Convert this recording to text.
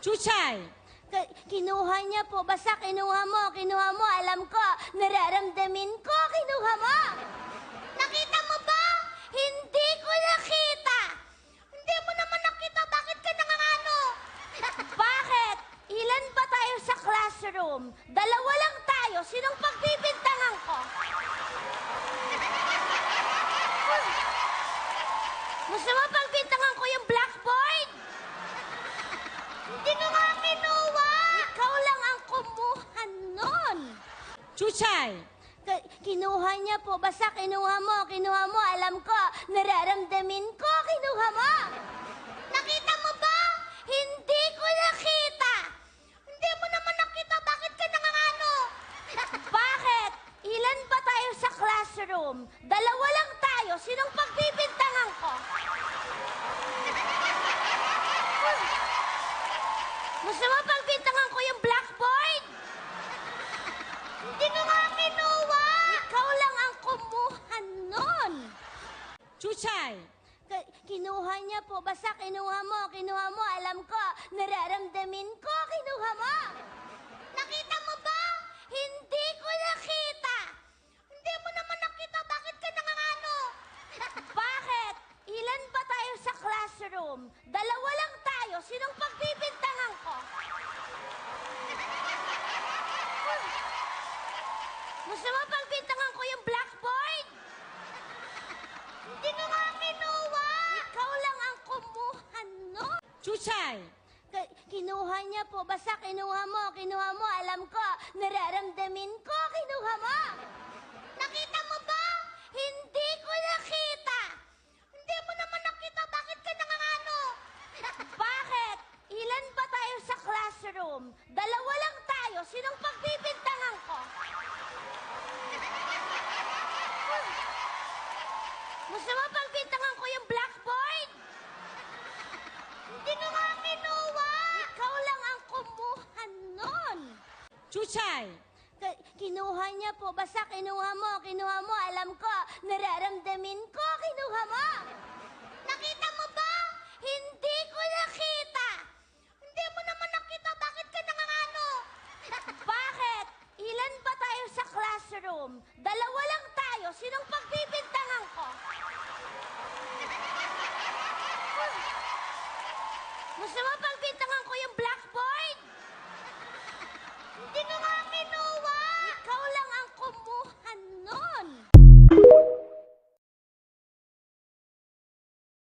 Chuchay! Kinuha niya po. Basta kinuha mo. Alam ko, nararamdamin ko, kinuha mo. Nakita mo ba? Hindi ko nakita. Hindi mo naman nakita. Bakit ka nangangano? Bakit? Ilan ba tayo sa classroom? Dalawa lang tayo. Sinong pagbibintangan ko? Gusto mo pagbintangan ko yung blackboard? Hindi ko nga kinuha. Ikaw lang ang kumuha nun. Chuchay! Kinuha niya po. Basta kinuha mo. Alam ko, nararamdamin ko, kinuha mo. Nakita mo ba? Hindi ko nakita. Hindi mo naman nakita. Bakit ka nangangano? Bakit? Ilan ba tayo sa classroom? Dalawa lang tayo. Sinong pagbibintangan ko? Gusto mo pagbintangan ko yung blackboard? Hindi ko nga kinuha. Ikaw lang ang kumuha nun. Chuchay! Kinuha niya po. Basta kinuha mo. Alam ko, nararamdamin ko, kinuha mo. Nakita mo ba? Hindi ko nakita. Hindi mo naman nakita. Bakit ka nangangano? Bakit? Ilan ba tayo sa classroom? Dalawa lang tayo. Sinong pagbibintangan ko? Gusto mo pagbintangan ko yung blackboard? Hindi ko nga kinuha. Ikaw lang ang kumuha nun. Chuchay! Kinuha niya po. Basta kinuha mo. Alam ko, nararamdamin ko, kinuha mo. Nakita mo ba? Hindi ko nakita. Hindi mo naman nakita. Bakit ka nangangano? Bakit? Ilan ba tayo sa classroom? Dalawa lang tayo. Sinong pagbibintangan ko? Gusto mo pagbintangan ko yung blackboard? Hindi ko nga kinuha. Ikaw lang ang kumuha nun. Chuchay! Kinuha niya po. Basta kinuha mo. Alam ko, nararamdamin ko, kinuha mo. Nakita mo ba? Hindi ko nakita. Hindi mo naman nakita. Bakit ka nangangano? Bakit? Ilan ba tayo sa classroom? Dalawa lang tayo. Sinong pagbibintangan ko? Gusto mo